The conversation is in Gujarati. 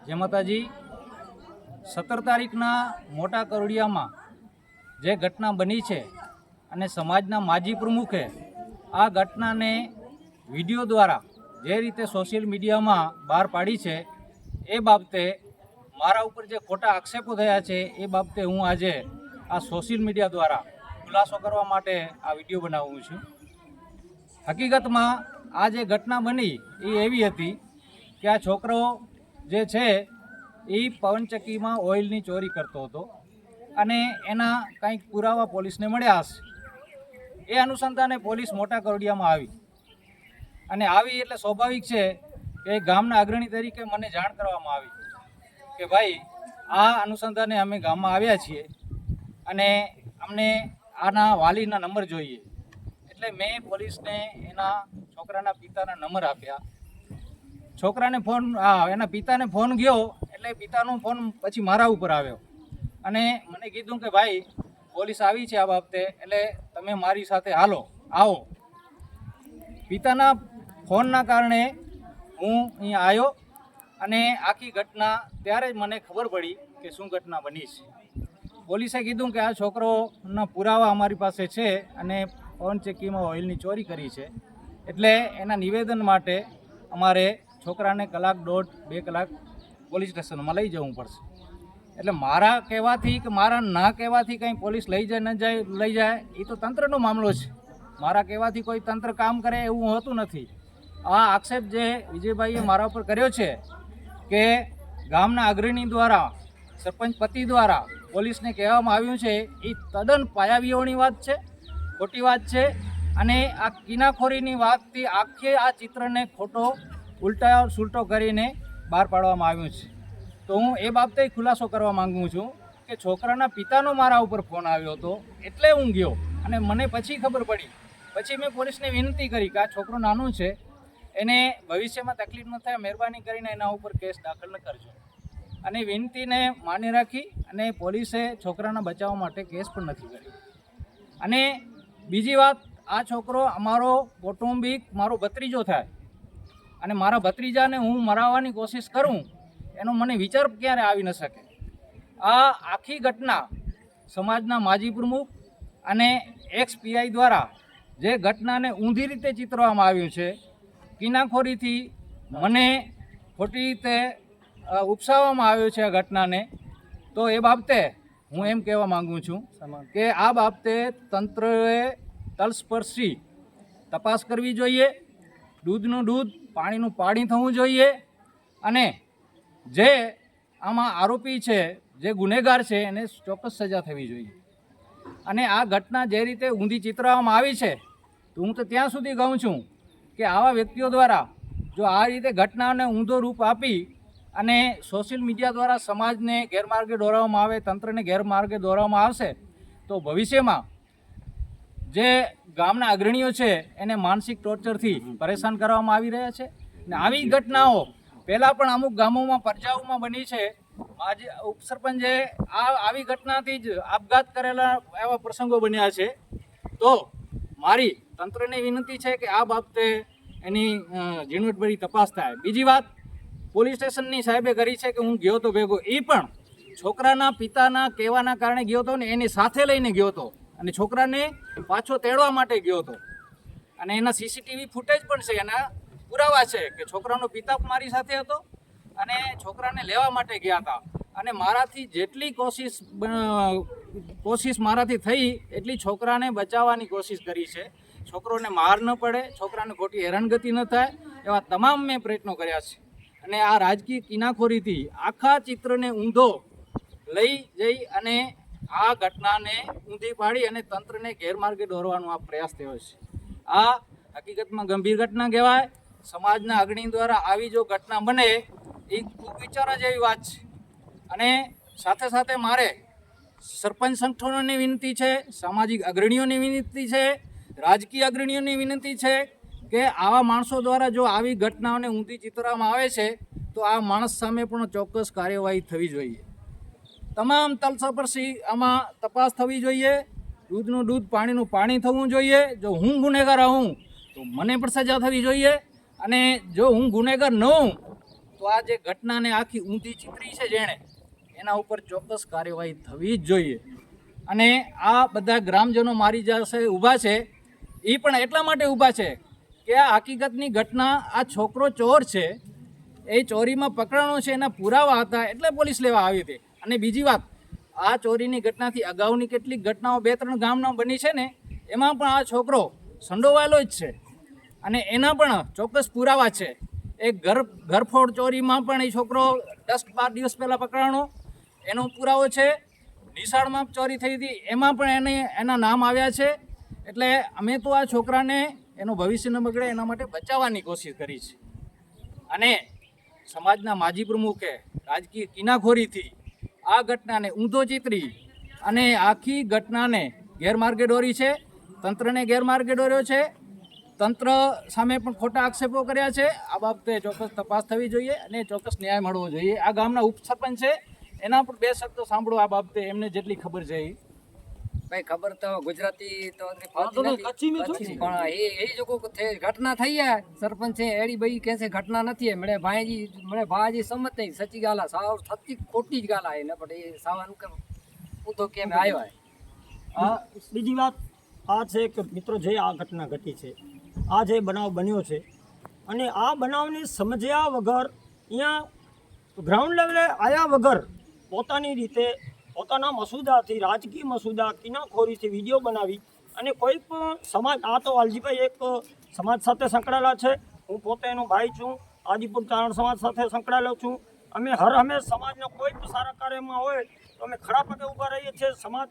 જય માતાજી। 17 તારીખના મોટા કરોડિયામાં જે ઘટના બની છે અને સમાજના માજી પ્રમુખે આ ઘટનાને વિડીયો દ્વારા જે રીતે સોશિયલ મીડિયામાં બહાર પાડી છે એ બાબતે મારા ઉપર જે ખોટા આક્ષેપો થયા છે એ બાબતે હું આજે આ સોશિયલ મીડિયા દ્વારા ખુલાસો કરવા માટે આ વિડીયો બનાવું છું। હકીકતમાં આ જે ઘટના બની એ એવી હતી કે આ છોકરો જે છે એ પવનચક્કીમાં ઓઇલની ચોરી કરતો હતો અને એના કંઈક પુરાવા પોલીસને મળ્યા હશે। એ અનુસંધાને પોલીસ મોટા કરોડિયામાં આવી અને આવી એટલે સ્વાભાવિક છે કે ગામના અગ્રણી તરીકે મને જાણ કરવામાં આવી કે ભાઈ આ અનુસંધાને અમે ગામમાં આવ્યા છીએ અને અમને આના વાલીના નંબર જોઈએ। એટલે મેં પોલીસને એના છોકરાના પિતાના નંબર આપ્યા। છોકરાને ફોન એના પિતાને ફોન ગયો એટલે પિતાનો ફોન પછી મારા ઉપર આવ્યો અને મને કીધું કે ભાઈ પોલીસ આવી છે આ બાબતે, એટલે તમે મારી સાથે આવો। પિતાના ફોનના કારણે હું અહીંયા આવ્યો અને આખી ઘટના ત્યારે જ મને ખબર પડી કે શું ઘટના બની છે। પોલીસે કીધું કે આ છોકરોના પુરાવા અમારી પાસે છે અને પવનચક્કીમાં ઓઇલની ચોરી કરી છે, એટલે એના નિવેદન માટે અમારે છોકરાને કલાક દોઢ 2 કલાક પોલીસ સ્ટેશનમાં લઈ જવું પડશે। એટલે મારા કહેવાથી કે મારા ના કહેવાથી કંઈ પોલીસ લઈ જાય એ તો તંત્રનો મામલો છે। મારા કહેવાથી કોઈ તંત્ર કામ કરે એવું હોતું નથી। આ આક્ષેપ જે વિજયભાઈએ મારા ઉપર કર્યો છે કે ગામના અગ્રણી દ્વારા સરપંચ પતિ દ્વારા પોલીસને કહેવામાં આવ્યું છે એ તદ્દન પાયાવિહોણી વાત છે, ખોટી વાત છે અને આ કિનાખોરીની વાતથી આખે આ ચિત્રને ખોટો ઉલટા સુલટો કરીને બહાર પાડવામાં આવ્યું છે। તો હું એ બાબતે ખુલાસો કરવા માગું છું કે છોકરાના પિતાનો મારા ઉપર ફોન આવ્યો હતો એટલે હું ગયો અને મને પછી ખબર પડી, પછી મેં પોલીસને વિનંતી કરી કે આ છોકરો નાનું છે, એને ભવિષ્યમાં તકલીફ ન થાય, મહેરબાની કરીને એના ઉપર કેસ દાખલ ન કરજો। અને વિનંતીને માની રાખી અને પોલીસે છોકરાના બચાવવા માટે કેસ પણ નથી કર્યો। અને બીજી વાત, આ છોકરો અમારો કૌટુંબિક મારો ભત્રીજો થાય અને મારા ભત્રીજાને હું મરાવવાની કોશિશ કરું એનો મને વિચાર ક્યારે આવી ન શકે। આ આખી ઘટના સમાજના માજી પ્રમુખ અને એક્સ પીઆઈ દ્વારા જે ઘટનાને ઊંધી રીતે ચિતરવામાં આવ્યું છે, કિનાખોરીથી મને ખોટી રીતે ઉપસાવવામાં આવ્યો છે આ ઘટનાને, તો એ બાબતે હું એમ કહેવા માગું છું કે આ બાબતે તંત્રએ તલસ્પર્શી તપાસ કરવી જોઈએ, દૂધનું દૂધ પાણીનું પાણી થવું જોઈએ અને જે આમાં આરોપી છે, જે ગુનેગાર છે એને ચોક્કસ સજા થવી જોઈએ। અને આ ઘટના જે રીતે ઊંધી ચિતરવામાં આવી છે તો હું તો ત્યાં સુધી કહું છું કે આવા વ્યક્તિઓ દ્વારા જો આ રીતે ઘટનાને ઊંધો રૂપ આપી અને સોશિયલ મીડિયા દ્વારા સમાજને ગેરમાર્ગે દોરવામાં આવે, તંત્રને ગેરમાર્ગે દોરવામાં આવશે તો ભવિષ્યમાં જે ગામના અગ્રણીઓ છે એને માનસિક ટોર્ચરથી પરેશાન કરવામાં આવી રહ્યા છે। અને આવી ઘટનાઓ પહેલાં પણ અમુક ગામોમાં પરજાઓમાં બની છે। આજે ઉપસરપંચે આવી ઘટનાથી જ આપઘાત કરેલા એવા પ્રસંગો બન્યા છે। તો મારી તંત્રને વિનંતી છે કે આ બાબતે એની ઝીણવટભરી તપાસ થાય। બીજી વાત, પોલીસ સ્ટેશનની સાહેબે કરી છે કે હું ગયો તો ભેગો, એ પણ છોકરાના પિતાના કહેવાના કારણે ગયો હતો ને એને સાથે લઈને ગયો હતો અને છોકરાને પાછો તેડવા માટે ગયો હતો અને એના સીસીટીવી ફૂટેજ પણ છે, એના પુરાવા છે કે છોકરાનો પિતા મારી સાથે હતો અને છોકરાને લેવા માટે ગયા હતા અને મારાથી જેટલી કોશિશ મારાથી થઈ એટલી છોકરાને બચાવવાની કોશિશ કરી છે। છોકરોને માર ન પડે, છોકરાને ખોટી હેરાનગતિ ન થાય એવા તમામ મેં પ્રયત્નો કર્યા છે। અને આ રાજકીય કિનાખોરીથી આખા ચિત્રને ઊંધો લઈ જઈ અને આ ઘટનાને ઊંધી પાડી અને તંત્રને ગેરમાર્ગે દોરવાનો આ પ્રયાસ થયો છે। આ હકીકતમાં ગંભીર ઘટના કહેવાય। સમાજના અગ્રણી દ્વારા આવી જો ઘટના બને એ ખૂબ વિચારવા જેવી વાત છે। અને સાથે સાથે મારે સરપંચ સંગઠનોની વિનંતી છે, સામાજિક અગ્રણીઓની વિનંતી છે, રાજકીય અગ્રણીઓની વિનંતી છે કે આવા માણસો દ્વારા જો આવી ઘટનાઓને ઊંધી ચિતરવામાં આવે છે તો આ માણસ સામે પણ ચોક્કસ કાર્યવાહી થવી જોઈએ। તમામ તલસ્પર્શી આમાં તપાસ થવી જોઈએ, દૂધનું દૂધ પાણીનું પાણી થવું જોઈએ। જો હું ગુનેગાર હોઉં તો મને પણ સજા થવી જોઈએ અને જો હું ગુનેગાર ન હોઉં તો આ જે ઘટનાને આખી ઊંધી ચિત્રી છે જેણે એના ઉપર ચોક્કસ કાર્યવાહી થવી જ જોઈએ. અને આ બધા ગ્રામજનો મારી પાસે ઊભા છે એ પણ એટલા માટે ઊભા છે કે આ હકીકતની ઘટના આ છોકરો ચોર છે, એ ચોરીમાં પકડાણો છે, એના પુરાવા હતા એટલે પોલીસ લેવા આવી હતી. અને બીજી વાત, આ ચોરીની ઘટનાથી અગાઉની કેટલીક ઘટનાઓ 2-3 ગામના બની છે ને એમાં પણ આ છોકરો સંડોવાયેલો જ છે અને એના પણ ચોક્કસ પુરાવા છે. એક ઘરફોડ ચોરીમાં પણ એ છોકરો 10-12 દિવસ પહેલાં પકડાણો, એનો પુરાવો છે. નિશાળમાં ચોરી થઈ હતી એમાં પણ એના નામ આવ્યા છે. એટલે અમે તો આ છોકરાને એનું ભવિષ્ય ન બગડે એના માટે બચાવવાની કોશિશ કરી છે. અને સમાજના માજી પ્રમુખે રાજકીય કિનાખોરીથી આ ઘટનાને ઊંધો ચિતરી અને આખી ઘટનાને ગેરમાર્ગે દોરી છે, તંત્રને ગેરમાર્ગે દોર્યો છે, તંત્ર સામે પણ ખોટા આક્ષેપો કર્યા છે. આ બાબતે ચોક્કસ તપાસ થવી જોઈએ અને ચોક્કસ ન્યાય મળવો જોઈએ. આ ગામના ઉપસરપંચ છે, એના પર 2 શબ્દો સાંભળો આ બાબતે, એમને જેટલી ખબર છે એ. ભાઈ ખબર તો ગુજરાતી તો પણ એ જો ઘટના થઈ है सरपंच है एड़ी भाई कैसे घटना नहीं है मेरे भाईजी सम्मत नहीं सच्ची गाल है साव सच्ची खोटी ज गाल है ने बट ये सावन के उतो के में आयो है. બીજી વાત આ છે કે મિત્રો જે આ ઘટના ઘટી છે, આ જે બનાવ બન્યો છે અને આ બનાવને સમજ્યા વગર અહીંયા ગ્રાઉન્ડ લેવલે આવ્યા વગર પોતાની રીતે પોતાના મસૂદાથી રાજકીય મસૂદા કિનાખોરીથી વિડીયો બનાવી અને કોઈ પણ સમાજ, આ તો વાલજીભાઈ એક સમાજ સાથે સંકળાયેલા છે, હું પોતે એનો ભાઈ છું, આદિપુર ચારણ સમાજ સાથે સંકળાયેલો છું. અમે હર હંમેશ સમાજના કોઈ પણ સારા કાર્યમાં હોય તો અમે ખડા પગે ઊભા રહીએ છીએ. સમાજ